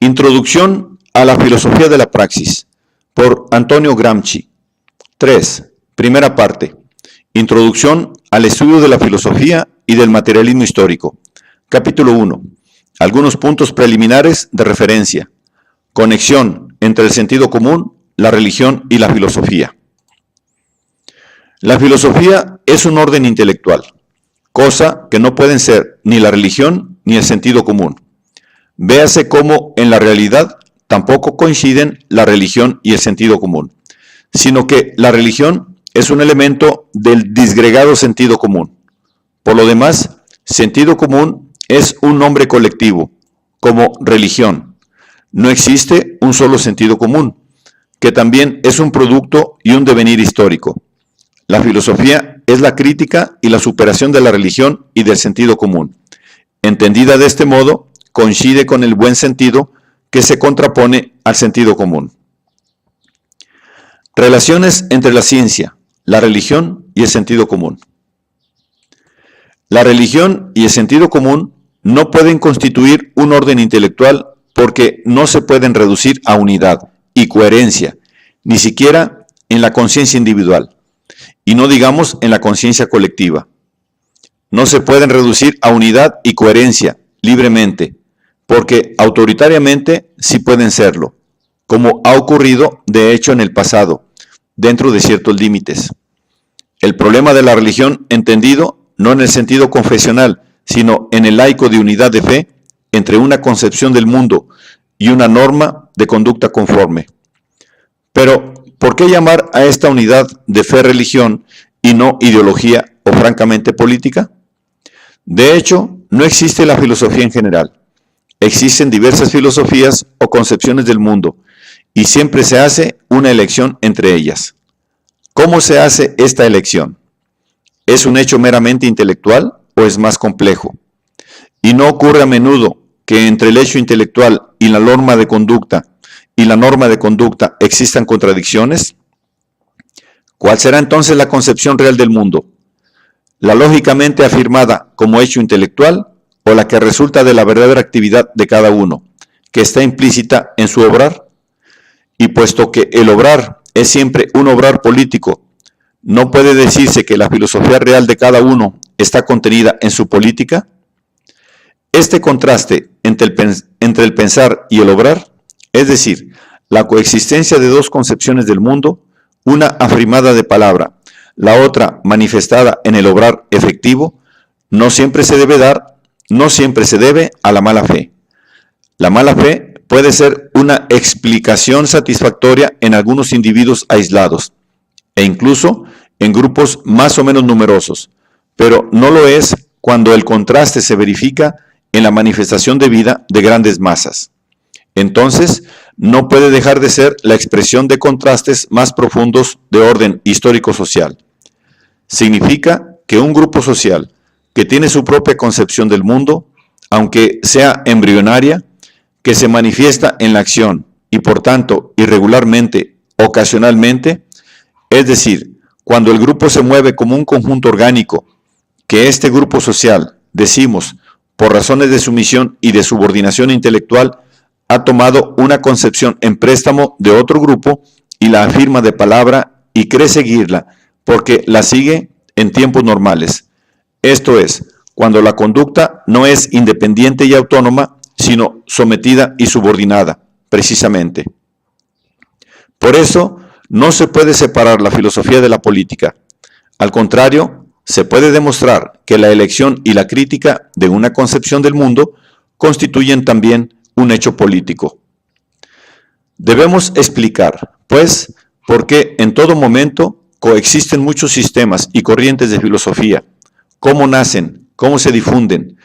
Introducción a la filosofía de la praxis, por Antonio Gramsci. 3. Primera parte. Introducción al estudio de la filosofía y del materialismo histórico. Capítulo 1. Algunos puntos preliminares de referencia. Conexión entre el sentido común, la religión y la filosofía. La filosofía es un orden intelectual, cosa que no pueden ser ni la religión ni el sentido común. Véase cómo en la realidad tampoco coinciden la religión y el sentido común, sino que la religión es un elemento del disgregado sentido común. Por lo demás, sentido común es un nombre colectivo, como religión. No existe un solo sentido común, que también es un producto y un devenir histórico. La filosofía es la crítica y la superación de la religión y del sentido común. Entendida de este modo, coincide con el buen sentido que se contrapone al sentido común. Relaciones entre la ciencia, la religión y el sentido común. La religión y el sentido común no pueden constituir un orden intelectual porque no se pueden reducir a unidad y coherencia, ni siquiera en la conciencia individual, y no digamos en la conciencia colectiva. No se pueden reducir a unidad y coherencia libremente, porque autoritariamente sí pueden serlo, como ha ocurrido de hecho en el pasado, dentro de ciertos límites. El problema de la religión entendido no en el sentido confesional, sino en el laico de unidad de fe entre una concepción del mundo y una norma de conducta conforme. Pero, ¿por qué llamar a esta unidad de fe-religión y no ideología o francamente política? De hecho, no existe la filosofía en general. Existen diversas filosofías o concepciones del mundo, y siempre se hace una elección entre ellas. ¿Cómo se hace esta elección? ¿Es un hecho meramente intelectual o es más complejo? Y no ocurre a menudo que entre el hecho intelectual y la norma de conducta existan contradicciones. ¿Cuál será entonces la concepción real del mundo? ¿La lógicamente afirmada como hecho intelectual o la que resulta de la verdadera actividad de cada uno, que está implícita en su obrar? Y puesto que el obrar es siempre un obrar político, ¿no puede decirse que la filosofía real de cada uno está contenida en su política? Este contraste entre el pensar y el obrar, es decir, la coexistencia de dos concepciones del mundo, una afirmada de palabra, la otra manifestada en el obrar efectivo, no siempre se debe a la mala fe. La mala fe puede ser una explicación satisfactoria en algunos individuos aislados, e incluso en grupos más o menos numerosos, pero no lo es cuando el contraste se verifica en la manifestación de vida de grandes masas. Entonces, no puede dejar de ser la expresión de contrastes más profundos de orden histórico-social. Significa que un grupo social que tiene su propia concepción del mundo, aunque sea embrionaria, que se manifiesta en la acción y por tanto irregularmente, ocasionalmente, es decir, cuando el grupo se mueve como un conjunto orgánico, que este grupo social, decimos, por razones de sumisión y de subordinación intelectual, ha tomado una concepción en préstamo de otro grupo y la afirma de palabra y cree seguirla, porque la sigue en tiempos normales. Esto es, cuando la conducta no es independiente y autónoma, sino sometida y subordinada, precisamente. Por eso, no se puede separar la filosofía de la política. Al contrario, se puede demostrar que la elección y la crítica de una concepción del mundo constituyen también un hecho político. Debemos explicar, pues, por qué en todo momento coexisten muchos sistemas y corrientes de filosofía, cómo nacen, cómo se difunden,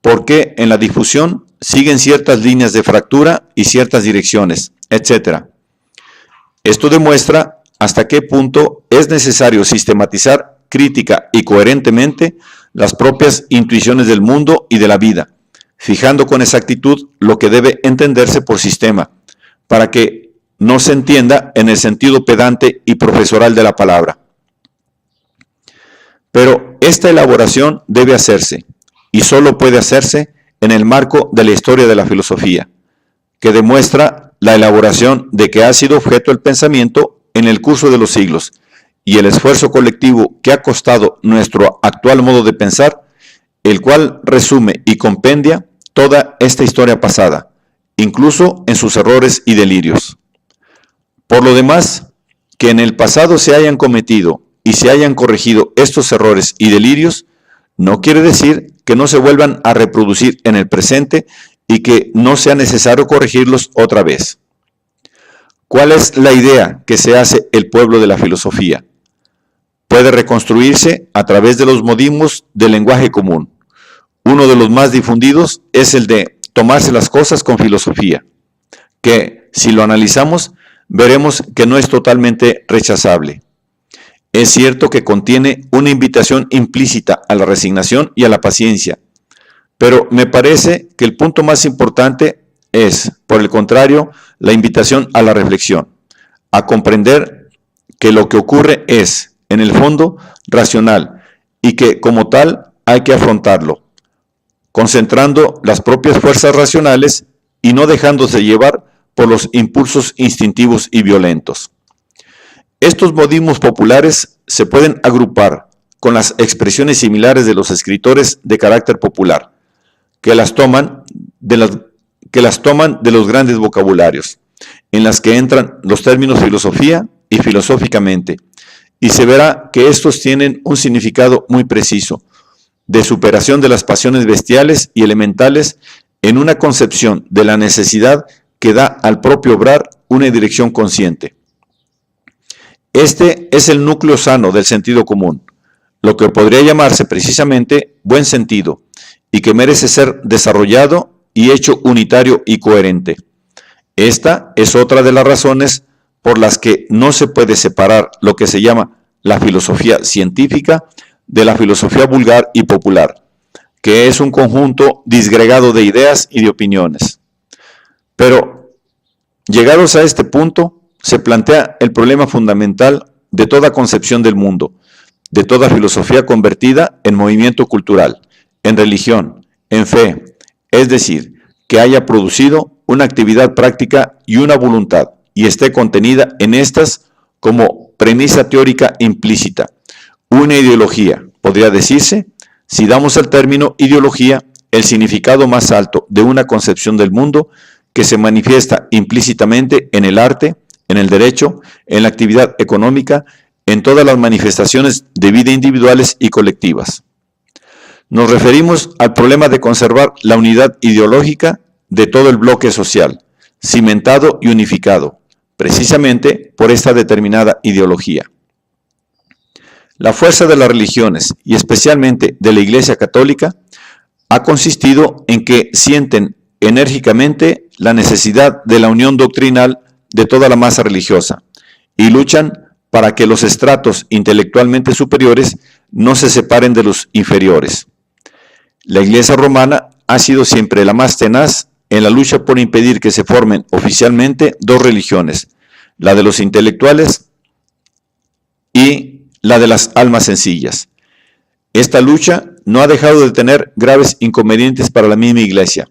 por qué en la difusión siguen ciertas líneas de fractura y ciertas direcciones, etc. Esto demuestra hasta qué punto es necesario sistematizar crítica y coherentemente las propias intuiciones del mundo y de la vida, fijando con exactitud lo que debe entenderse por sistema, para que no se entienda en el sentido pedante y profesoral de la palabra. Pero esta elaboración debe hacerse, y solo puede hacerse en el marco de la historia de la filosofía, que demuestra la elaboración de que ha sido objeto el pensamiento en el curso de los siglos y el esfuerzo colectivo que ha costado nuestro actual modo de pensar, el cual resume y compendia toda esta historia pasada, incluso en sus errores y delirios. Por lo demás, que en el pasado se hayan cometido y se hayan corregido estos errores y delirios, no quiere decir que no se vuelvan a reproducir en el presente y que no sea necesario corregirlos otra vez. ¿Cuál es la idea que se hace el pueblo de la filosofía? Puede reconstruirse a través de los modismos del lenguaje común. Uno de los más difundidos es el de tomarse las cosas con filosofía, que, si lo analizamos, veremos que no es totalmente rechazable. Es cierto que contiene una invitación implícita a la resignación y a la paciencia, pero me parece que el punto más importante es, por el contrario, la invitación a la reflexión, a comprender que lo que ocurre es, en el fondo, racional y que, como tal, hay que afrontarlo, concentrando las propias fuerzas racionales y no dejándose llevar por los impulsos instintivos y violentos. Estos modismos populares se pueden agrupar con las expresiones similares de los escritores de carácter popular, que las toman de los grandes vocabularios, en las que entran los términos filosofía y filosóficamente, y se verá que estos tienen un significado muy preciso, de superación de las pasiones bestiales y elementales en una concepción de la necesidad que da al propio obrar una dirección consciente. Este es el núcleo sano del sentido común, lo que podría llamarse precisamente buen sentido, y que merece ser desarrollado y hecho unitario y coherente. Esta es otra de las razones por las que no se puede separar lo que se llama la filosofía científica de la filosofía vulgar y popular, que es un conjunto disgregado de ideas y de opiniones. Pero, llegados a este punto, se plantea el problema fundamental de toda concepción del mundo, de toda filosofía convertida en movimiento cultural, en religión, en fe, es decir, que haya producido una actividad práctica y una voluntad, y esté contenida en estas como premisa teórica implícita, una ideología, podría decirse, si damos al término ideología el significado más alto de una concepción del mundo que se manifiesta implícitamente en el arte, en el derecho, en la actividad económica, en todas las manifestaciones de vida individuales y colectivas. Nos referimos al problema de conservar la unidad ideológica de todo el bloque social, cimentado y unificado, precisamente por esta determinada ideología. La fuerza de las religiones, y especialmente de la Iglesia Católica, ha consistido en que sienten enérgicamente la necesidad de la unión doctrinal de toda la masa religiosa y luchan para que los estratos intelectualmente superiores no se separen de los inferiores. La Iglesia romana ha sido siempre la más tenaz en la lucha por impedir que se formen oficialmente dos religiones, la de los intelectuales y la de las almas sencillas. Esta lucha no ha dejado de tener graves inconvenientes para la misma Iglesia,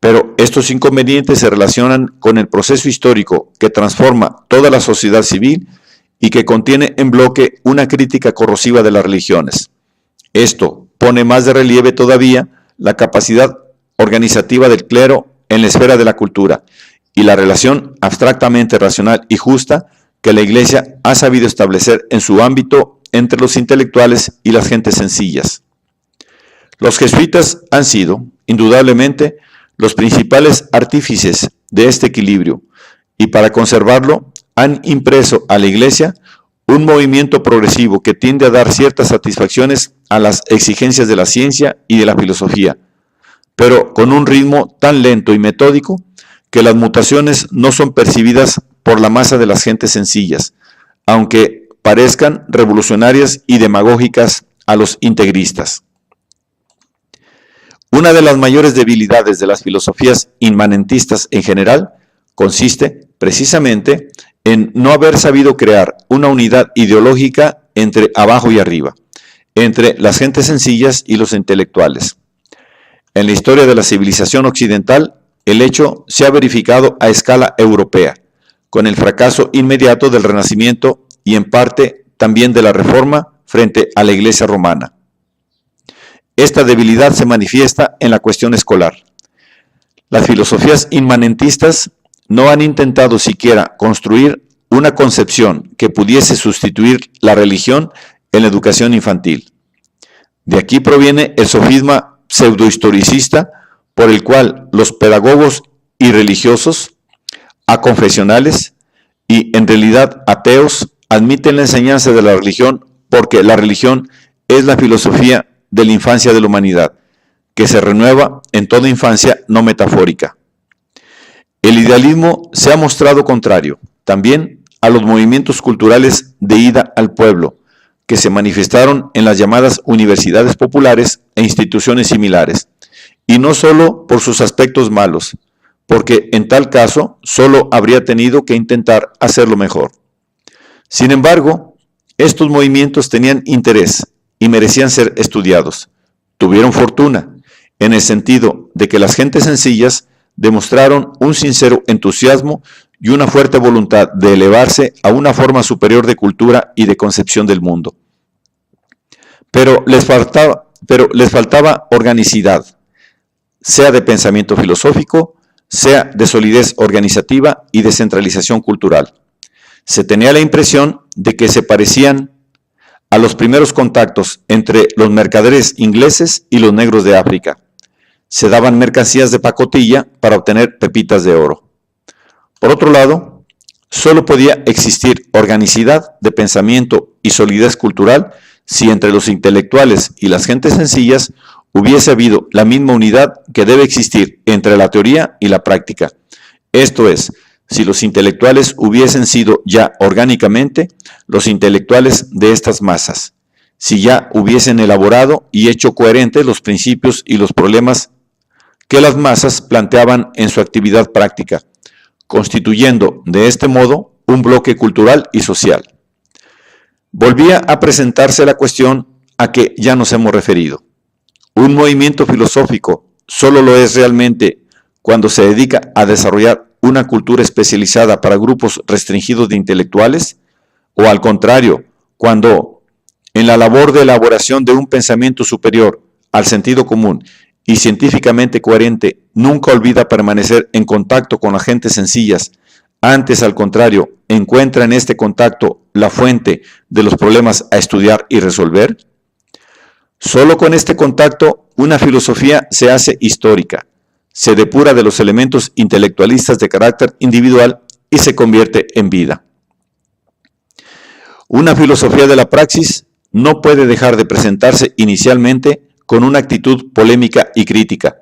pero estos inconvenientes se relacionan con el proceso histórico que transforma toda la sociedad civil y que contiene en bloque una crítica corrosiva de las religiones. Esto pone más de relieve todavía la capacidad organizativa del clero en la esfera de la cultura y la relación abstractamente racional y justa que la Iglesia ha sabido establecer en su ámbito entre los intelectuales y las gentes sencillas. Los jesuitas han sido, indudablemente, los principales artífices de este equilibrio y para conservarlo han impreso a la Iglesia un movimiento progresivo que tiende a dar ciertas satisfacciones a las exigencias de la ciencia y de la filosofía, pero con un ritmo tan lento y metódico que las mutaciones no son percibidas por la masa de las gentes sencillas, aunque parezcan revolucionarias y demagógicas a los integristas. Una de las mayores debilidades de las filosofías inmanentistas en general consiste precisamente en no haber sabido crear una unidad ideológica entre abajo y arriba, entre las gentes sencillas y los intelectuales. En la historia de la civilización occidental el hecho se ha verificado a escala europea, con el fracaso inmediato del Renacimiento y en parte también de la Reforma frente a la Iglesia romana. Esta debilidad se manifiesta en la cuestión escolar. Las filosofías inmanentistas no han intentado siquiera construir una concepción que pudiese sustituir la religión en la educación infantil. De aquí proviene el sofisma pseudohistoricista por el cual los pedagogos irreligiosos, aconfesionales y en realidad ateos admiten la enseñanza de la religión porque la religión es la filosofía de la infancia de la humanidad, que se renueva en toda infancia no metafórica. El idealismo se ha mostrado contrario también a los movimientos culturales de ida al pueblo, que se manifestaron en las llamadas universidades populares e instituciones similares, y no solo por sus aspectos malos, porque en tal caso solo habría tenido que intentar hacerlo mejor. Sin embargo, estos movimientos tenían interés y merecían ser estudiados. Tuvieron fortuna, en el sentido de que las gentes sencillas demostraron un sincero entusiasmo y una fuerte voluntad de elevarse a una forma superior de cultura y de concepción del mundo. Pero les faltaba organicidad, sea de pensamiento filosófico, sea de solidez organizativa y de centralización cultural. Se tenía la impresión de que se parecían a los primeros contactos entre los mercaderes ingleses y los negros de África. Se daban mercancías de pacotilla para obtener pepitas de oro. Por otro lado, solo podía existir organicidad de pensamiento y solidez cultural si entre los intelectuales y las gentes sencillas hubiese habido la misma unidad que debe existir entre la teoría y la práctica. Esto es, si los intelectuales hubiesen sido ya orgánicamente los intelectuales de estas masas, si ya hubiesen elaborado y hecho coherentes los principios y los problemas que las masas planteaban en su actividad práctica, constituyendo de este modo un bloque cultural y social. Volvía a presentarse la cuestión a que ya nos hemos referido. Un movimiento filosófico solo lo es realmente cuando se dedica a desarrollar una cultura especializada para grupos restringidos de intelectuales, o al contrario, cuando en la labor de elaboración de un pensamiento superior al sentido común y científicamente coherente nunca olvida permanecer en contacto con las gentes sencillas, antes al contrario, encuentra en este contacto la fuente de los problemas a estudiar y resolver. Solo con este contacto una filosofía se hace histórica, se depura de los elementos intelectualistas de carácter individual y se convierte en vida. Una filosofía de la praxis no puede dejar de presentarse inicialmente con una actitud polémica y crítica,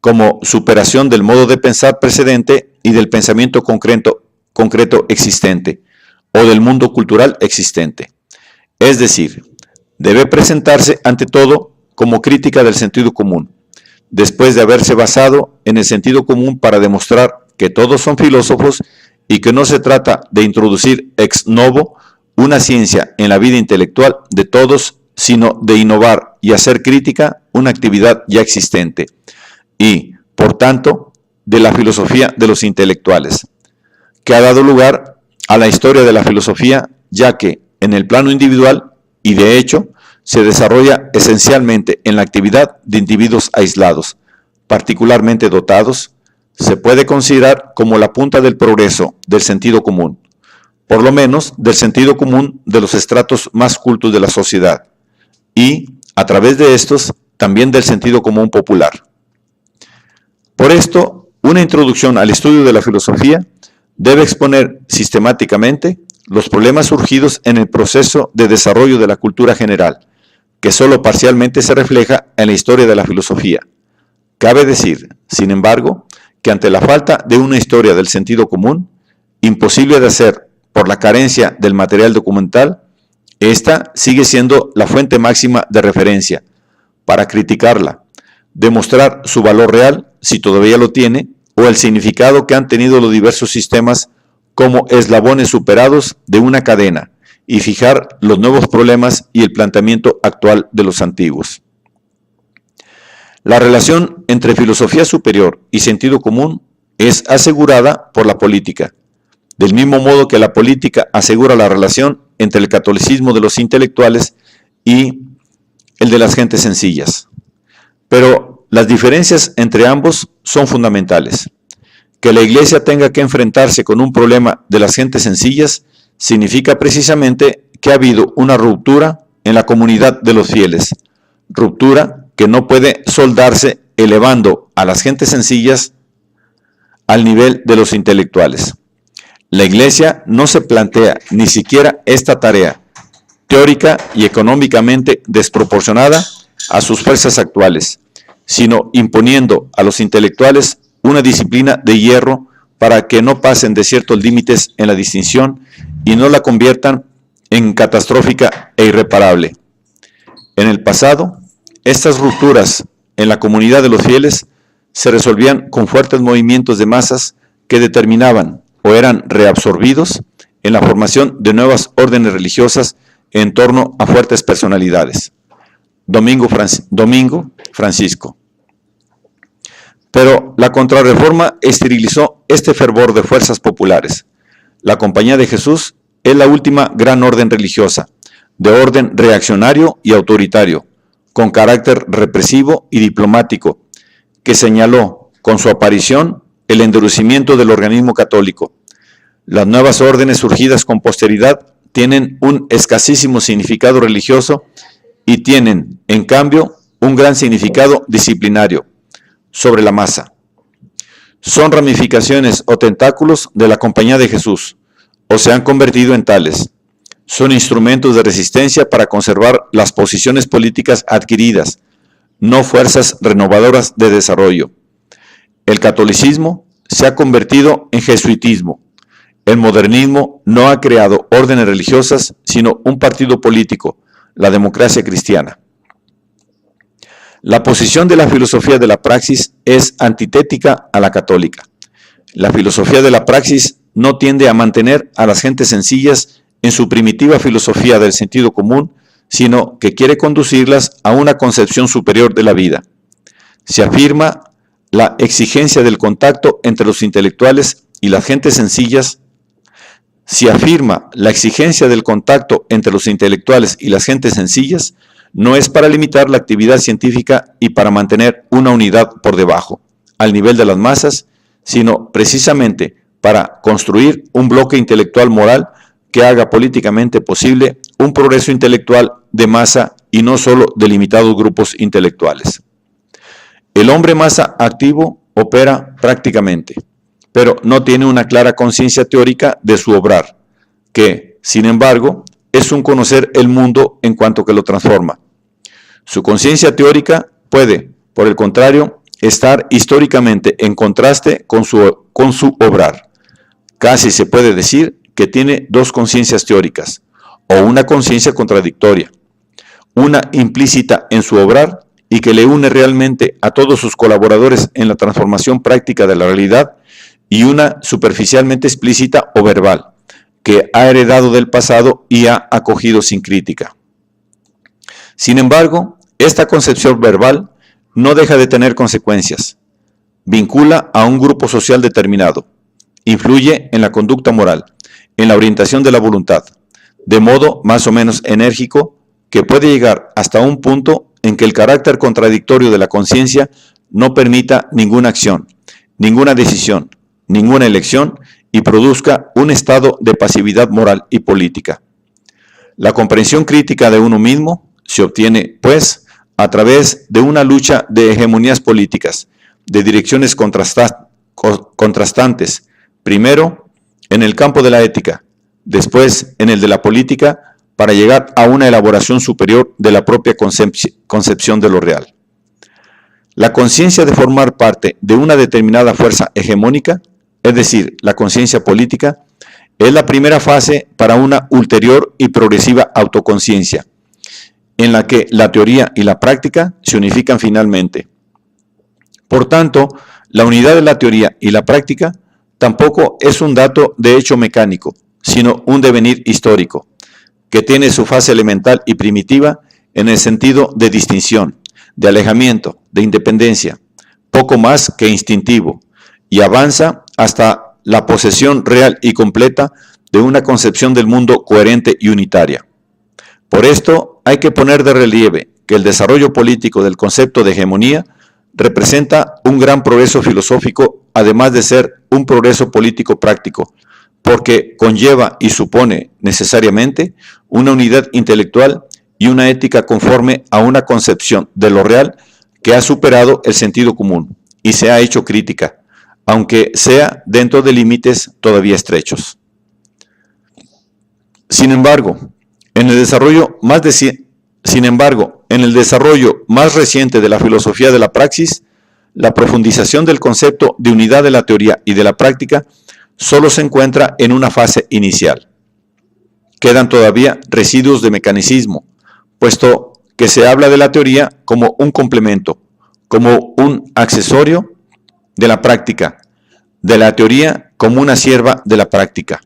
como superación del modo de pensar precedente y del pensamiento concreto existente, o del mundo cultural existente. Es decir, debe presentarse ante todo como crítica del sentido común, después de haberse basado en el sentido común para demostrar que todos son filósofos y que no se trata de introducir ex novo una ciencia en la vida intelectual de todos, sino de innovar y hacer crítica una actividad ya existente y, por tanto, de la filosofía de los intelectuales, que ha dado lugar a la historia de la filosofía, ya que en el plano individual, y de hecho, se desarrolla esencialmente en la actividad de individuos aislados, particularmente dotados, se puede considerar como la punta del progreso del sentido común, por lo menos del sentido común de los estratos más cultos de la sociedad, y, a través de estos, también del sentido común popular. Por esto, una introducción al estudio de la filosofía debe exponer sistemáticamente los problemas surgidos en el proceso de desarrollo de la cultura general, que solo parcialmente se refleja en la historia de la filosofía. Cabe decir, sin embargo, que ante la falta de una historia del sentido común, imposible de hacer por la carencia del material documental, esta sigue siendo la fuente máxima de referencia para criticarla, demostrar su valor real, si todavía lo tiene, o el significado que han tenido los diversos sistemas como eslabones superados de una cadena, y fijar los nuevos problemas y el planteamiento actual de los antiguos. La relación entre filosofía superior y sentido común es asegurada por la política, del mismo modo que la política asegura la relación entre el catolicismo de los intelectuales y el de las gentes sencillas. Pero las diferencias entre ambos son fundamentales. Que la Iglesia tenga que enfrentarse con un problema de las gentes sencillas significa precisamente que ha habido una ruptura en la comunidad de los fieles, ruptura que no puede soldarse elevando a las gentes sencillas al nivel de los intelectuales. La Iglesia no se plantea ni siquiera esta tarea, teórica y económicamente desproporcionada a sus fuerzas actuales, sino imponiendo a los intelectuales una disciplina de hierro para que no pasen de ciertos límites en la distinción y no la conviertan en catastrófica e irreparable. En el pasado, estas rupturas en la comunidad de los fieles se resolvían con fuertes movimientos de masas que determinaban o eran reabsorbidos en la formación de nuevas órdenes religiosas en torno a fuertes personalidades. Domingo Francisco. Pero la Contrarreforma esterilizó este fervor de fuerzas populares. La Compañía de Jesús es la última gran orden religiosa, de orden reaccionario y autoritario, con carácter represivo y diplomático, que señaló con su aparición el endurecimiento del organismo católico. Las nuevas órdenes surgidas con posteridad tienen un escasísimo significado religioso y tienen, en cambio, un gran significado disciplinario sobre la masa. Son ramificaciones o tentáculos de la Compañía de Jesús, o se han convertido en tales. Son instrumentos de resistencia para conservar las posiciones políticas adquiridas, no fuerzas renovadoras de desarrollo. El catolicismo se ha convertido en jesuitismo. El modernismo no ha creado órdenes religiosas, sino un partido político, la democracia cristiana. La posición de la filosofía de la praxis es antitética a la católica. La filosofía de la praxis no tiende a mantener a las gentes sencillas en su primitiva filosofía del sentido común, sino que quiere conducirlas a una concepción superior de la vida. Se afirma la exigencia del contacto entre los intelectuales y las gentes sencillas. Se afirma la exigencia del contacto entre los intelectuales y las gentes sencillas, no es para limitar la actividad científica y para mantener una unidad por debajo, al nivel de las masas, sino precisamente para construir un bloque intelectual moral que haga políticamente posible un progreso intelectual de masa y no solo de limitados grupos intelectuales. El hombre masa activo opera prácticamente, pero no tiene una clara conciencia teórica de su obrar, que, sin embargo, es un conocer el mundo en cuanto que lo transforma. Su conciencia teórica puede, por el contrario, estar históricamente en contraste con su obrar. Casi se puede decir que tiene dos conciencias teóricas, o una conciencia contradictoria, una implícita en su obrar y que le une realmente a todos sus colaboradores en la transformación práctica de la realidad, y una superficialmente explícita o verbal, que ha heredado del pasado y ha acogido sin crítica. Sin embargo, esta concepción verbal no deja de tener consecuencias. Vincula a un grupo social determinado, influye en la conducta moral, en la orientación de la voluntad, de modo más o menos enérgico, que puede llegar hasta un punto en que el carácter contradictorio de la conciencia no permita ninguna acción, ninguna decisión, ninguna elección y produzca un estado de pasividad moral y política. La comprensión crítica de uno mismo se obtiene, pues, a través de una lucha de hegemonías políticas, de direcciones contrastantes, primero en el campo de la ética, después en el de la política, para llegar a una elaboración superior de la propia concepción de lo real. La conciencia de formar parte de una determinada fuerza hegemónica, es decir, la conciencia política, es la primera fase para una ulterior y progresiva autoconciencia, en la que la teoría y la práctica se unifican finalmente. Por tanto, la unidad de la teoría y la práctica tampoco es un dato de hecho mecánico, sino un devenir histórico, que tiene su fase elemental y primitiva en el sentido de distinción, de alejamiento, de independencia, poco más que instintivo, y avanza hasta la posesión real y completa de una concepción del mundo coherente y unitaria. Por esto hay que poner de relieve que el desarrollo político del concepto de hegemonía representa un gran progreso filosófico, además de ser un progreso político práctico, porque conlleva y supone necesariamente una unidad intelectual y una ética conforme a una concepción de lo real que ha superado el sentido común y se ha hecho crítica, aunque sea dentro de límites todavía estrechos. Sin embargo, en el desarrollo más reciente de la filosofía de la praxis, la profundización del concepto de unidad de la teoría y de la práctica solo se encuentra en una fase inicial. Quedan todavía residuos de mecanicismo, puesto que se habla de la teoría como un complemento, como un accesorio de la práctica, de la teoría como una sierva de la práctica.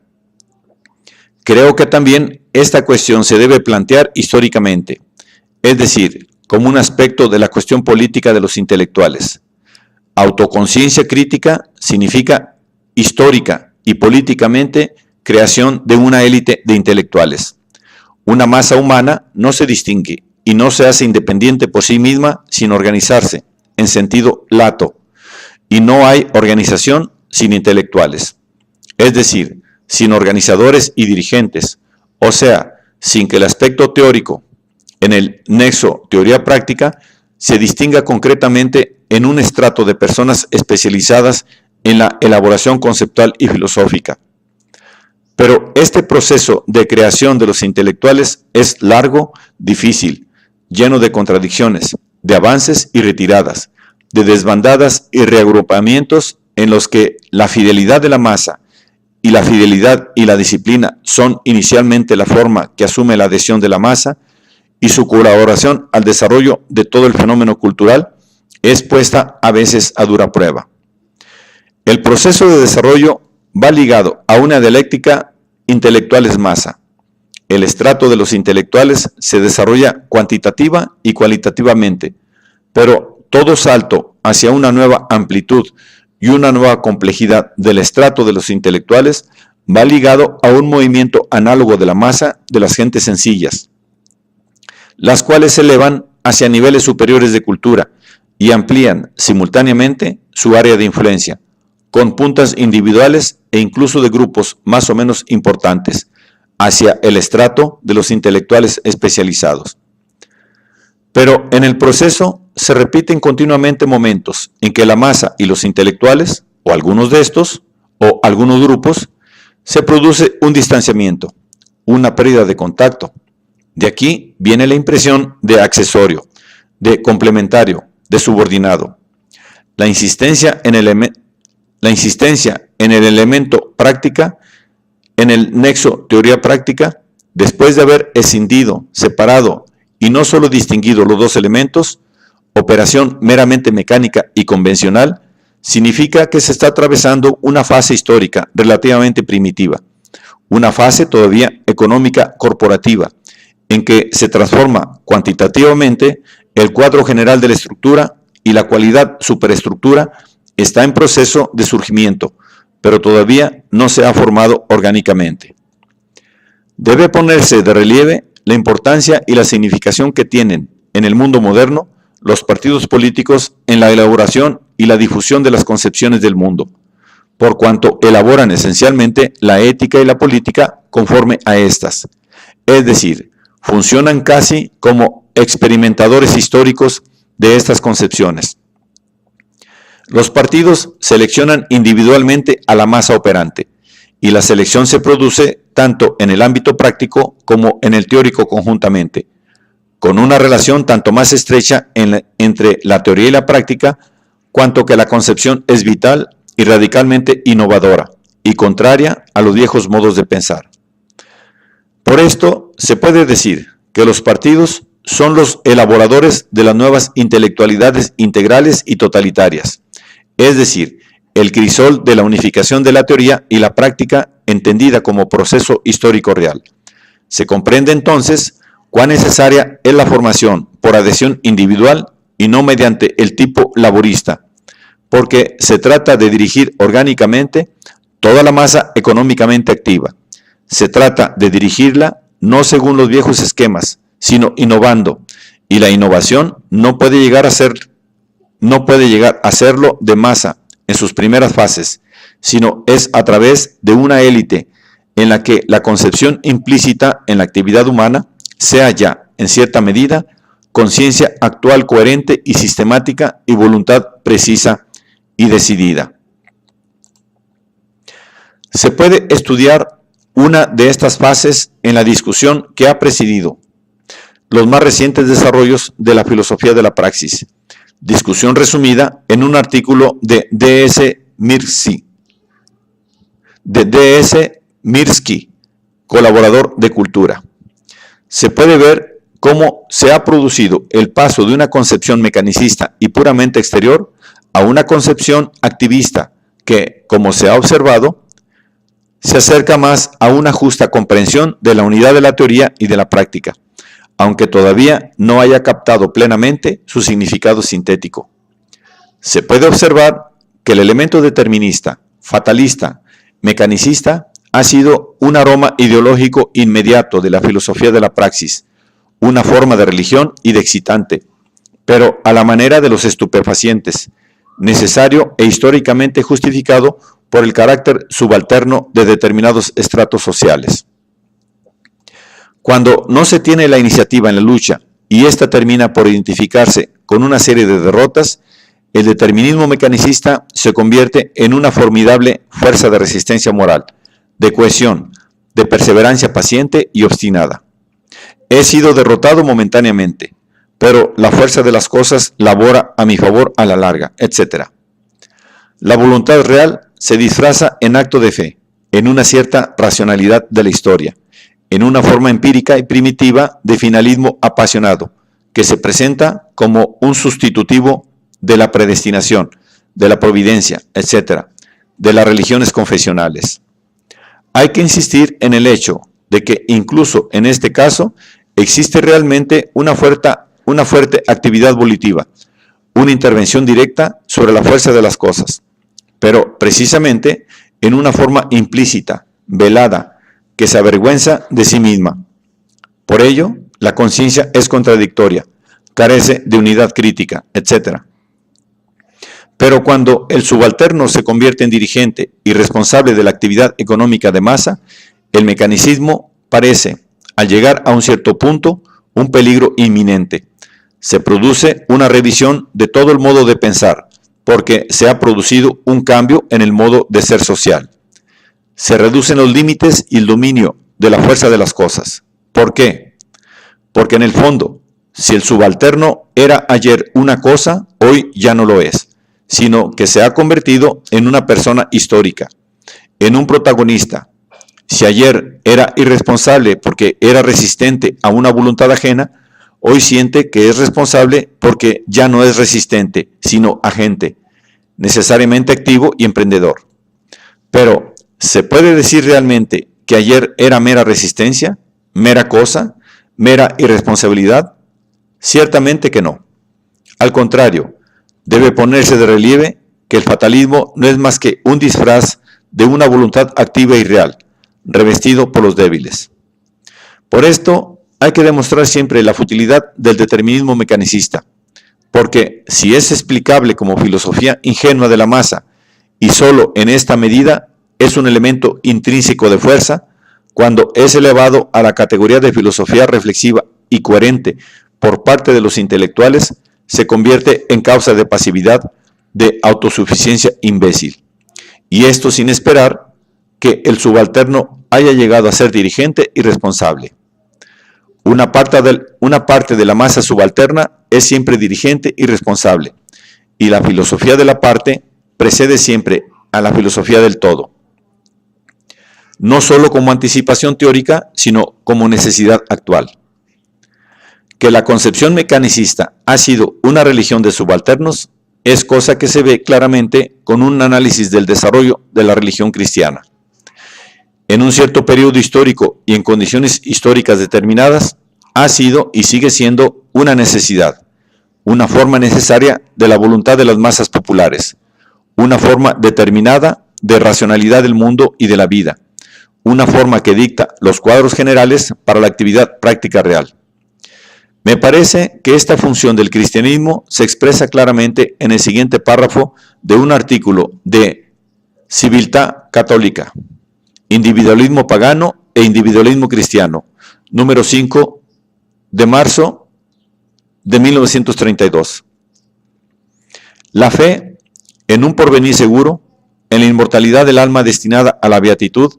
Creo que también esta cuestión se debe plantear históricamente, es decir, como un aspecto de la cuestión política de los intelectuales. Autoconciencia crítica significa histórica y políticamente creación de una élite de intelectuales. Una masa humana no se distingue y no se hace independiente por sí misma sin organizarse, en sentido lato, y no hay organización sin intelectuales, es decir, sin organizadores y dirigentes, o sea, sin que el aspecto teórico, en el nexo teoría-práctica, se distinga concretamente en un estrato de personas especializadas en la elaboración conceptual y filosófica. Pero este proceso de creación de los intelectuales es largo, difícil, lleno de contradicciones, de avances y retiradas, de desbandadas y reagrupamientos en los que la fidelidad de la masa y la fidelidad y la disciplina son inicialmente la forma que asume la adhesión de la masa y su colaboración al desarrollo de todo el fenómeno cultural es puesta a veces a dura prueba. El proceso de desarrollo va ligado a una dialéctica intelectuales-masa. El estrato de los intelectuales se desarrolla cuantitativa y cualitativamente, pero todo salto hacia una nueva amplitud y una nueva complejidad del estrato de los intelectuales va ligado a un movimiento análogo de la masa de las gentes sencillas, las cuales se elevan hacia niveles superiores de cultura y amplían simultáneamente su área de influencia, con puntas individuales e incluso de grupos más o menos importantes, hacia el estrato de los intelectuales especializados. Pero en el proceso se repiten continuamente momentos en que la masa y los intelectuales, o algunos de estos, o algunos grupos, se produce un distanciamiento, una pérdida de contacto. De aquí viene la impresión de accesorio, de complementario, de subordinado. La insistencia en el elemento práctica, en el nexo teoría-práctica, después de haber escindido, separado y no solo distinguido los dos elementos, operación meramente mecánica y convencional, significa que se está atravesando una fase histórica relativamente primitiva, una fase todavía económica corporativa, en que se transforma cuantitativamente el cuadro general de la estructura y la cualidad superestructura está en proceso de surgimiento, pero todavía no se ha formado orgánicamente. Debe ponerse de relieve la importancia y la significación que tienen en el mundo moderno los partidos políticos en la elaboración y la difusión de las concepciones del mundo, por cuanto elaboran esencialmente la ética y la política conforme a estas, es decir, funcionan casi como experimentadores históricos de estas concepciones. Los partidos seleccionan individualmente a la masa operante, y la selección se produce tanto en el ámbito práctico como en el teórico conjuntamente, con una relación tanto más estrecha entre la teoría y la práctica, cuanto que la concepción es vital y radicalmente innovadora, y contraria a los viejos modos de pensar. Por esto, se puede decir que los partidos son los elaboradores de las nuevas intelectualidades integrales y totalitarias, es decir, el crisol de la unificación de la teoría y la práctica entendida como proceso histórico real. Se comprende entonces cuán necesaria es la formación por adhesión individual y no mediante el tipo laborista, porque se trata de dirigir orgánicamente toda la masa económicamente activa. Se trata de dirigirla no según los viejos esquemas, sino innovando, y la innovación no puede llegar a serlo de masa en sus primeras fases, sino es a través de una élite en la que la concepción implícita en la actividad humana sea ya, en cierta medida, conciencia actual coherente y sistemática y voluntad precisa y decidida. Se puede estudiar una de estas fases en la discusión que ha presidido los más recientes desarrollos de la filosofía de la praxis, discusión resumida en un artículo de D.S. Mirsky, colaborador de Cultura. Se puede ver cómo se ha producido el paso de una concepción mecanicista y puramente exterior a una concepción activista que, como se ha observado, se acerca más a una justa comprensión de la unidad de la teoría y de la práctica, aunque todavía no haya captado plenamente su significado sintético. Se puede observar que el elemento determinista, fatalista, mecanicista ha sido un aroma ideológico inmediato de la filosofía de la praxis, una forma de religión y de excitante, pero a la manera de los estupefacientes, necesario e históricamente justificado por el carácter subalterno de determinados estratos sociales. Cuando no se tiene la iniciativa en la lucha y ésta termina por identificarse con una serie de derrotas, el determinismo mecanicista se convierte en una formidable fuerza de resistencia moral, de cohesión, de perseverancia paciente y obstinada. He sido derrotado momentáneamente, pero la fuerza de las cosas labora a mi favor a la larga, etc. La voluntad real se disfraza en acto de fe, en una cierta racionalidad de la historia, en una forma empírica y primitiva de finalismo apasionado, que se presenta como un sustitutivo de la predestinación, de la providencia, etc., de las religiones confesionales. Hay que insistir en el hecho de que incluso en este caso existe realmente una fuerte actividad volitiva, una intervención directa sobre la fuerza de las cosas, pero precisamente en una forma implícita, velada, que se avergüenza de sí misma. Por ello, la conciencia es contradictoria, carece de unidad crítica, etc. Pero cuando el subalterno se convierte en dirigente y responsable de la actividad económica de masa, el mecanicismo parece, al llegar a un cierto punto, un peligro inminente. Se produce una revisión de todo el modo de pensar, porque se ha producido un cambio en el modo de ser social. Se reducen los límites y el dominio de la fuerza de las cosas. ¿Por qué? Porque en el fondo, si el subalterno era ayer una cosa, hoy ya no lo es, sino que se ha convertido en una persona histórica, en un protagonista. Si ayer era irresponsable porque era resistente a una voluntad ajena, hoy siente que es responsable porque ya no es resistente, sino agente, necesariamente activo y emprendedor. Pero, ¿se puede decir realmente que ayer era mera resistencia, mera cosa, mera irresponsabilidad? Ciertamente que no. Al contrario, debe ponerse de relieve que el fatalismo no es más que un disfraz de una voluntad activa y real, revestido por los débiles. Por esto, hay que demostrar siempre la futilidad del determinismo mecanicista, porque si es explicable como filosofía ingenua de la masa y solo en esta medida es un elemento intrínseco de fuerza, cuando es elevado a la categoría de filosofía reflexiva y coherente por parte de los intelectuales, se convierte en causa de pasividad, de autosuficiencia imbécil. Y esto sin esperar que el subalterno haya llegado a ser dirigente y responsable. Una parte de la masa subalterna es siempre dirigente y responsable, y la filosofía de la parte precede siempre a la filosofía del todo, no solo como anticipación teórica, sino como necesidad actual. Que la concepción mecanicista ha sido una religión de subalternos es cosa que se ve claramente con un análisis del desarrollo de la religión cristiana. En un cierto periodo histórico y en condiciones históricas determinadas, ha sido y sigue siendo una necesidad, una forma necesaria de la voluntad de las masas populares, una forma determinada de racionalidad del mundo y de la vida, una forma que dicta los cuadros generales para la actividad práctica real. Me parece que esta función del cristianismo se expresa claramente en el siguiente párrafo de un artículo de Civiltà Católica, Individualismo pagano e individualismo cristiano, número 5 de marzo de 1932. La fe en un porvenir seguro, en la inmortalidad del alma destinada a la beatitud,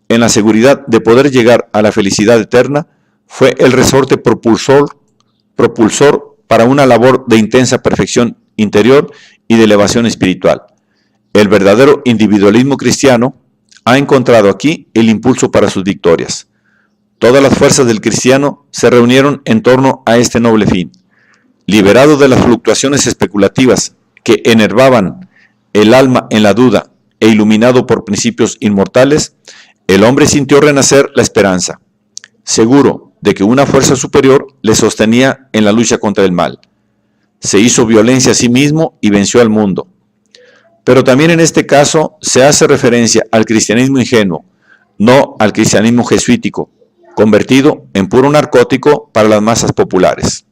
en la seguridad de poder llegar a la felicidad eterna, fue el resorte propulsor para una labor de intensa perfección interior y de elevación espiritual. El verdadero individualismo cristiano ha encontrado aquí el impulso para sus victorias. Todas las fuerzas del cristiano se reunieron en torno a este noble fin. Liberado de las fluctuaciones especulativas que enervaban el alma en la duda e iluminado por principios inmortales, el hombre sintió renacer la esperanza, seguro de que una fuerza superior le sostenía en la lucha contra el mal. Se hizo violencia a sí mismo y venció al mundo. Pero también en este caso se hace referencia al cristianismo ingenuo, no al cristianismo jesuítico, convertido en puro narcótico para las masas populares.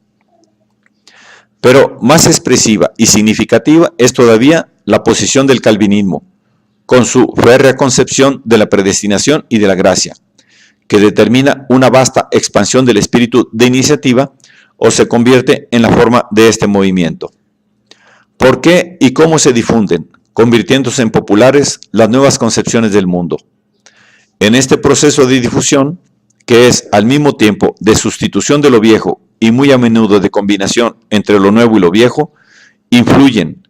Pero más expresiva y significativa es todavía la posición del calvinismo, con su férrea concepción de la predestinación y de la gracia, que determina una vasta expansión del espíritu de iniciativa o se convierte en la forma de este movimiento. ¿Por qué y cómo se difunden, convirtiéndose en populares, las nuevas concepciones del mundo? En este proceso de difusión, que es al mismo tiempo de sustitución de lo viejo y muy a menudo de combinación entre lo nuevo y lo viejo, influyen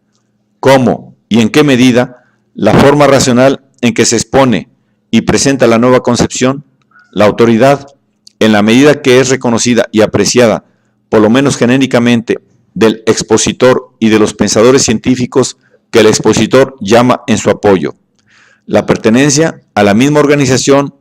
cómo y en qué medida la forma racional en que se expone y presenta la nueva concepción, la autoridad, en la medida que es reconocida y apreciada, por lo menos genéricamente, del expositor y de los pensadores científicos que el expositor llama en su apoyo. La pertenencia a la misma organización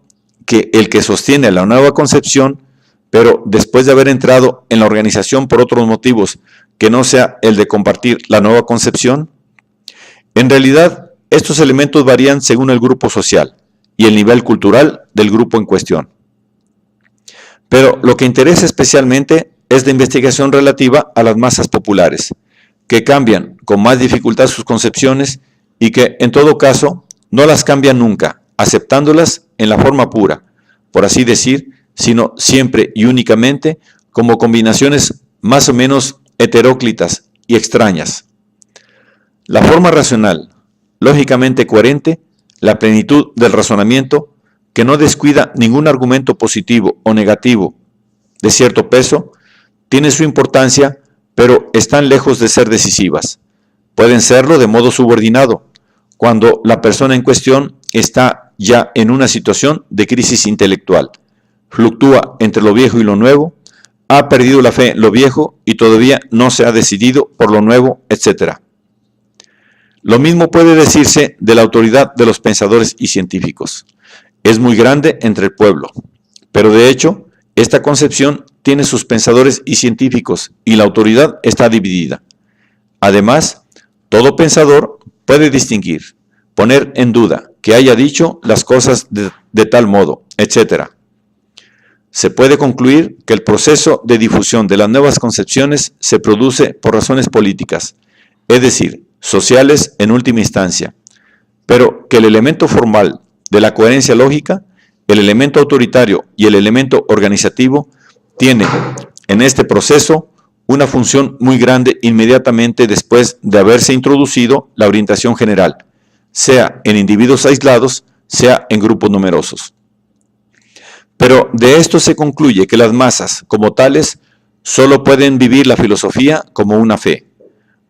que el que sostiene la nueva concepción, pero después de haber entrado en la organización por otros motivos que no sea el de compartir la nueva concepción. En realidad, estos elementos varían según el grupo social y el nivel cultural del grupo en cuestión. Pero lo que interesa especialmente es la investigación relativa a las masas populares, que cambian con más dificultad sus concepciones y que, en todo caso, no las cambian nunca, aceptándolas en la forma pura, por así decir, sino siempre y únicamente como combinaciones más o menos heteróclitas y extrañas. La forma racional, lógicamente coherente, la plenitud del razonamiento, que no descuida ningún argumento positivo o negativo de cierto peso, tiene su importancia, pero están lejos de ser decisivas. Pueden serlo de modo subordinado, cuando la persona en cuestión está ya en una situación de crisis intelectual, fluctúa entre lo viejo y lo nuevo, ha perdido la fe en lo viejo y todavía no se ha decidido por lo nuevo, etc. Lo mismo puede decirse de la autoridad de los pensadores y científicos. Es muy grande entre el pueblo, pero de hecho, esta concepción tiene sus pensadores y científicos y la autoridad está dividida. Además, todo pensador puede distinguir, poner en duda que haya dicho las cosas de tal modo, etc. Se puede concluir que el proceso de difusión de las nuevas concepciones se produce por razones políticas, es decir, sociales en última instancia, pero que el elemento formal de la coherencia lógica, el elemento autoritario y el elemento organizativo tiene en este proceso una función muy grande inmediatamente después de haberse introducido la orientación general, sea en individuos aislados, sea en grupos numerosos. Pero de esto se concluye que las masas, como tales, solo pueden vivir la filosofía como una fe.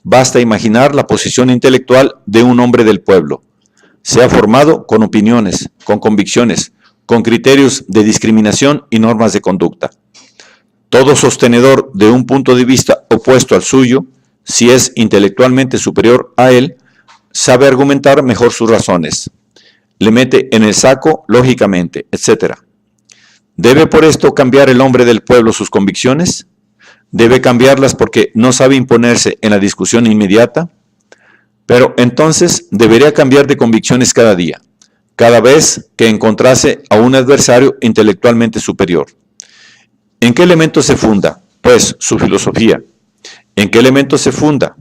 Basta imaginar la posición intelectual de un hombre del pueblo. Se ha formado con opiniones, con convicciones, con criterios de discriminación y normas de conducta. Todo sostenedor de un punto de vista opuesto al suyo, si es intelectualmente superior a él, sabe argumentar mejor sus razones. Le mete en el saco lógicamente, etc. ¿Debe por esto cambiar el hombre del pueblo sus convicciones? ¿Debe cambiarlas porque no sabe imponerse en la discusión inmediata? Pero entonces debería cambiar de convicciones cada día, cada vez que encontrase a un adversario intelectualmente superior. ¿En qué elemento se funda, pues, su filosofía? ¿En qué elemento se funda,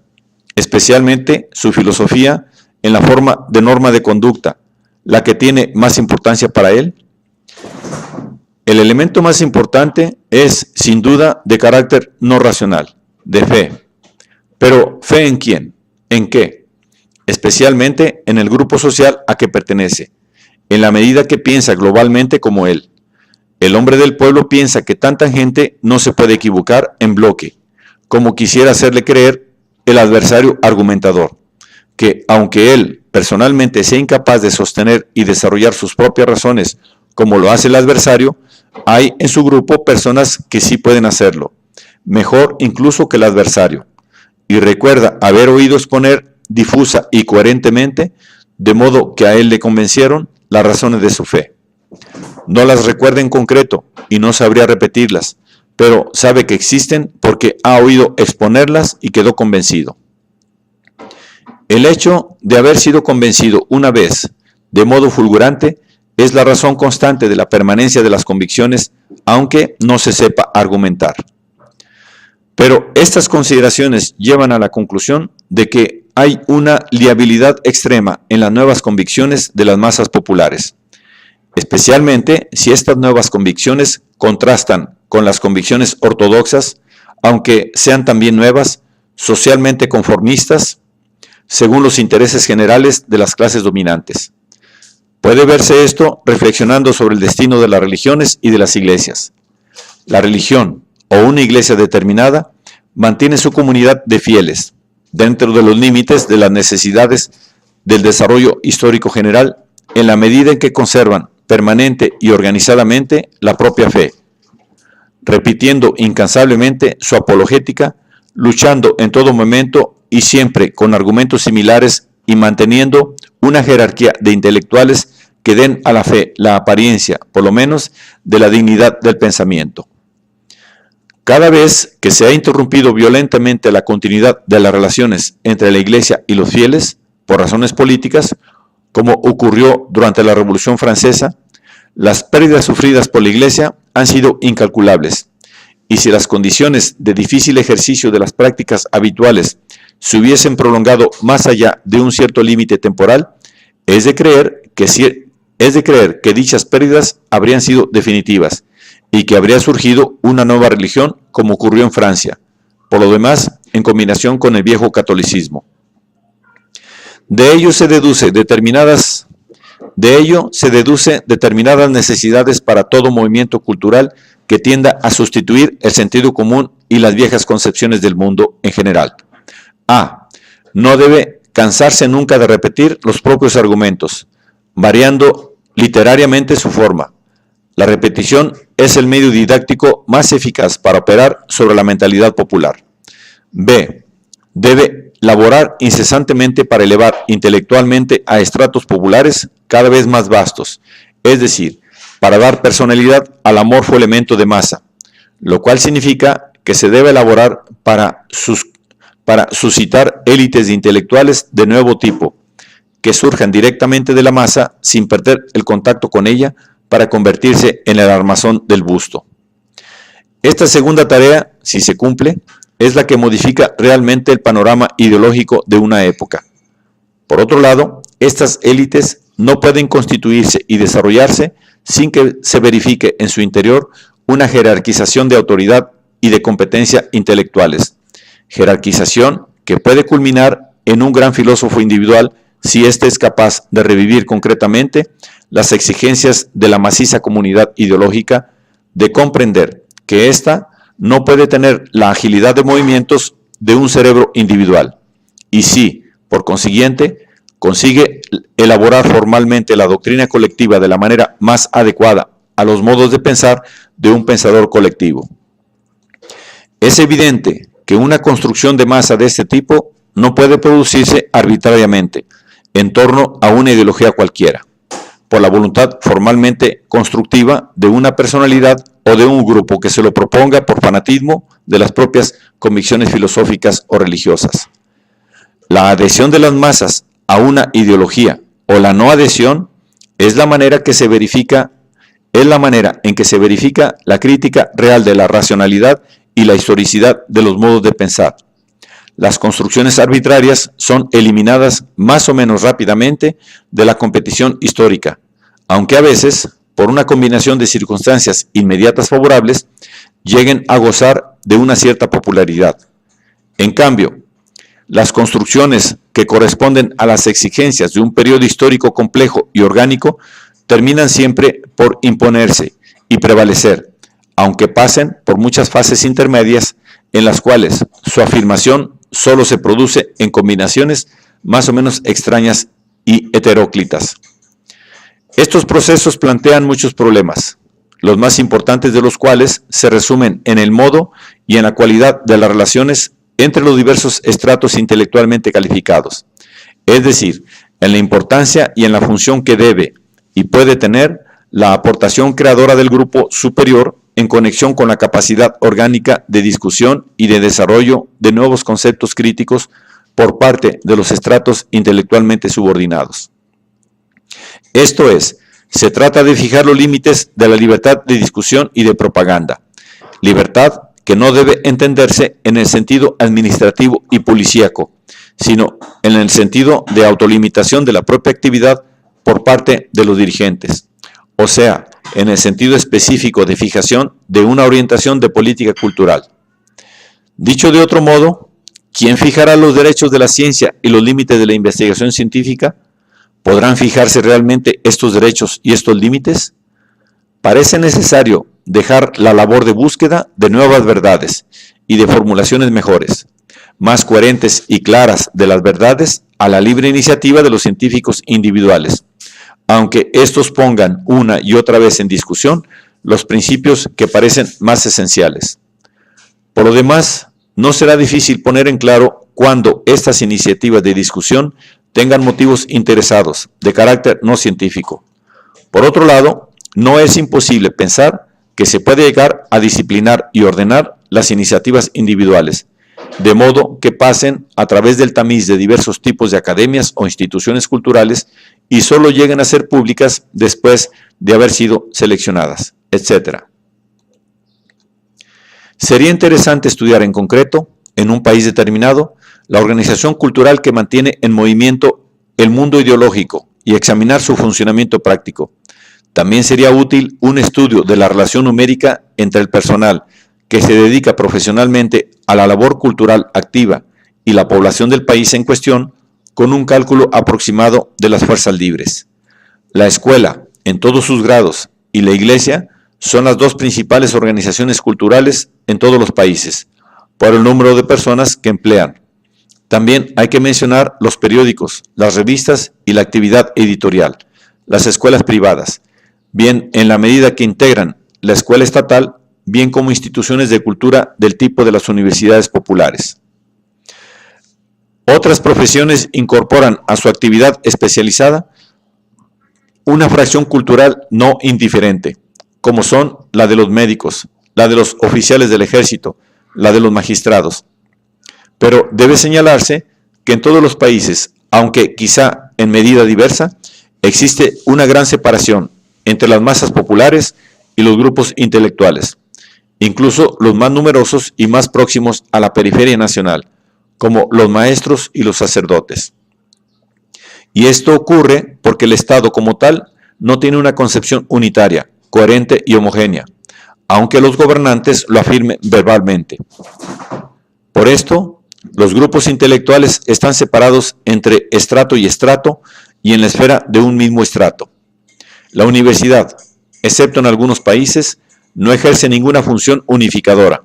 especialmente su filosofía, en la forma de norma de conducta, la que tiene más importancia para él? El elemento más importante es, sin duda, de carácter no racional, de fe. ¿Pero fe en quién? ¿En qué? Especialmente en el grupo social a que pertenece, en la medida que piensa globalmente como él. El hombre del pueblo piensa que tanta gente no se puede equivocar en bloque, como quisiera hacerle creer el adversario argumentador, que aunque él personalmente sea incapaz de sostener y desarrollar sus propias razones como lo hace el adversario, hay en su grupo personas que sí pueden hacerlo, mejor incluso que el adversario, y recuerda haber oído exponer difusa y coherentemente, de modo que a él le convencieron las razones de su fe. No las recuerda en concreto y no sabría repetirlas, pero sabe que existen porque ha oído exponerlas y quedó convencido. El hecho de haber sido convencido una vez, de modo fulgurante, es la razón constante de la permanencia de las convicciones, aunque no se sepa argumentar. Pero estas consideraciones llevan a la conclusión de que hay una liabilidad extrema en las nuevas convicciones de las masas populares, especialmente si estas nuevas convicciones contrastan con las convicciones ortodoxas, aunque sean también nuevas, socialmente conformistas, según los intereses generales de las clases dominantes. Puede verse esto reflexionando sobre el destino de las religiones y de las iglesias. La religión, o una iglesia determinada, mantiene su comunidad de fieles, dentro de los límites de las necesidades del desarrollo histórico general, en la medida en que conservan permanente y organizadamente la propia fe, repitiendo incansablemente su apologética, luchando en todo momento y siempre con argumentos similares y manteniendo una jerarquía de intelectuales que den a la fe la apariencia, por lo menos, de la dignidad del pensamiento. Cada vez que se ha interrumpido violentamente la continuidad de las relaciones entre la Iglesia y los fieles, por razones políticas, como ocurrió durante la Revolución Francesa, las pérdidas sufridas por la Iglesia han sido incalculables, y si las condiciones de difícil ejercicio de las prácticas habituales se hubiesen prolongado más allá de un cierto límite temporal, es de creer que dichas pérdidas habrían sido definitivas y que habría surgido una nueva religión como ocurrió en Francia, por lo demás en combinación con el viejo catolicismo. De ello se deduce determinadas necesidades para todo movimiento cultural que tienda a sustituir el sentido común y las viejas concepciones del mundo en general. A. No debe cansarse nunca de repetir los propios argumentos, variando literariamente su forma. La repetición es el medio didáctico más eficaz para operar sobre la mentalidad popular. B. Debe laborar incesantemente para elevar intelectualmente a estratos populares cada vez más vastos, es decir, para dar personalidad al amorfo elemento de masa, lo cual significa que se debe elaborar para suscitar élites de intelectuales de nuevo tipo, que surjan directamente de la masa sin perder el contacto con ella para convertirse en el armazón del busto. Esta segunda tarea, si se cumple, es la que modifica realmente el panorama ideológico de una época. Por otro lado, estas élites no pueden constituirse y desarrollarse sin que se verifique en su interior una jerarquización de autoridad y de competencia intelectuales, jerarquización que puede culminar en un gran filósofo individual si éste es capaz de revivir concretamente las exigencias de la maciza comunidad ideológica, de comprender que ésta no puede tener la agilidad de movimientos de un cerebro individual, y si, por consiguiente, consigue elaborar formalmente la doctrina colectiva de la manera más adecuada a los modos de pensar de un pensador colectivo. Es evidente que una construcción de masa de este tipo no puede producirse arbitrariamente en torno a una ideología cualquiera, por la voluntad formalmente constructiva de una personalidad o de un grupo que se lo proponga por fanatismo de las propias convicciones filosóficas o religiosas. La adhesión de las masas a una ideología o la no adhesión es la manera en que se verifica la crítica real de la racionalidad y la historicidad de los modos de pensar. Las construcciones arbitrarias son eliminadas más o menos rápidamente de la competición histórica, aunque a veces, por una combinación de circunstancias inmediatas favorables, lleguen a gozar de una cierta popularidad. En cambio, las construcciones que corresponden a las exigencias de un periodo histórico complejo y orgánico terminan siempre por imponerse y prevalecer, aunque pasen por muchas fases intermedias en las cuales su afirmación solo se produce en combinaciones más o menos extrañas y heteróclitas. Estos procesos plantean muchos problemas, los más importantes de los cuales se resumen en el modo y en la cualidad de las relaciones entre los diversos estratos intelectualmente calificados, es decir, en la importancia y en la función que debe y puede tener la aportación creadora del grupo superior en conexión con la capacidad orgánica de discusión y de desarrollo de nuevos conceptos críticos por parte de los estratos intelectualmente subordinados. Esto es, se trata de fijar los límites de la libertad de discusión y de propaganda, libertad que no debe entenderse en el sentido administrativo y policíaco, sino en el sentido de autolimitación de la propia actividad por parte de los dirigentes, o sea, en el sentido específico de fijación de una orientación de política cultural. Dicho de otro modo, ¿quién fijará los derechos de la ciencia y los límites de la investigación científica? ¿Podrán fijarse realmente estos derechos y estos límites? Parece necesario dejar la labor de búsqueda de nuevas verdades y de formulaciones mejores, más coherentes y claras de las verdades a la libre iniciativa de los científicos individuales, aunque estos pongan una y otra vez en discusión los principios que parecen más esenciales. Por lo demás, no será difícil poner en claro cuándo estas iniciativas de discusión tengan motivos interesados, de carácter no científico. Por otro lado, no es imposible pensar que se puede llegar a disciplinar y ordenar las iniciativas individuales, de modo que pasen a través del tamiz de diversos tipos de academias o instituciones culturales y solo lleguen a ser públicas después de haber sido seleccionadas, etc. Sería interesante estudiar en concreto, en un país determinado, la organización cultural que mantiene en movimiento el mundo ideológico y examinar su funcionamiento práctico. También sería útil un estudio de la relación numérica entre el personal que se dedica profesionalmente a la labor cultural activa y la población del país en cuestión, con un cálculo aproximado de las fuerzas libres. La escuela, en todos sus grados, y la iglesia son las dos principales organizaciones culturales en todos los países, por el número de personas que emplean. También hay que mencionar los periódicos, las revistas y la actividad editorial, las escuelas privadas, bien en la medida que integran la escuela estatal, bien como instituciones de cultura del tipo de las universidades populares. Otras profesiones incorporan a su actividad especializada una fracción cultural no indiferente, como son la de los médicos, la de los oficiales del ejército, la de los magistrados. Pero debe señalarse que en todos los países, aunque quizá en medida diversa, existe una gran separación entre las masas populares y los grupos intelectuales, incluso los más numerosos y más próximos a la periferia nacional, como los maestros y los sacerdotes. Y esto ocurre porque el Estado como tal no tiene una concepción unitaria, coherente y homogénea, aunque los gobernantes lo afirmen verbalmente. Por esto, los grupos intelectuales están separados entre estrato y estrato y en la esfera de un mismo estrato. La universidad, excepto en algunos países, no ejerce ninguna función unificadora.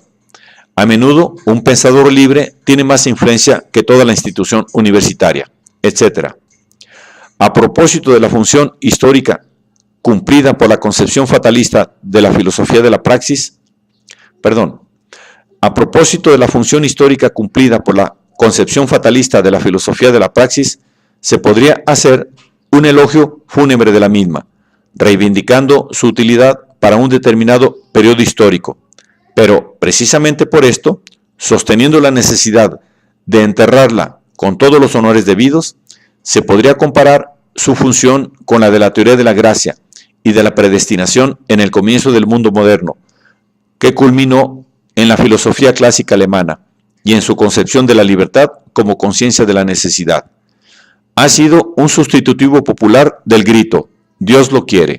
A menudo, un pensador libre tiene más influencia que toda la institución universitaria, etc. A propósito de la función histórica cumplida por la concepción fatalista de la filosofía de la praxis, a propósito de la función histórica cumplida por la concepción fatalista de la filosofía de la praxis, se podría hacer un elogio fúnebre de la misma, reivindicando su utilidad para un determinado periodo histórico, pero precisamente por esto, sosteniendo la necesidad de enterrarla con todos los honores debidos, se podría comparar su función con la de la teoría de la gracia y de la predestinación en el comienzo del mundo moderno, que culminó en la filosofía clásica alemana y en su concepción de la libertad como conciencia de la necesidad. Ha sido un sustitutivo popular del grito, Dios lo quiere,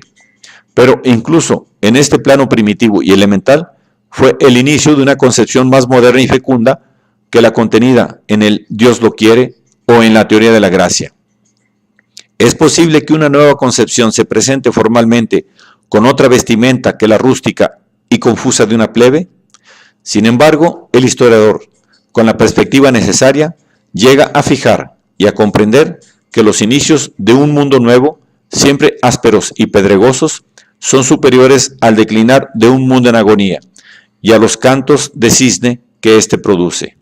pero incluso en este plano primitivo y elemental fue el inicio de una concepción más moderna y fecunda que la contenida en el Dios lo quiere o en la teoría de la gracia. ¿Es posible que una nueva concepción se presente formalmente con otra vestimenta que la rústica y confusa de una plebe? Sin embargo, el historiador, con la perspectiva necesaria, llega a fijar y a comprender que los inicios de un mundo nuevo, siempre ásperos y pedregosos, son superiores al declinar de un mundo en agonía y a los cantos de cisne que éste produce.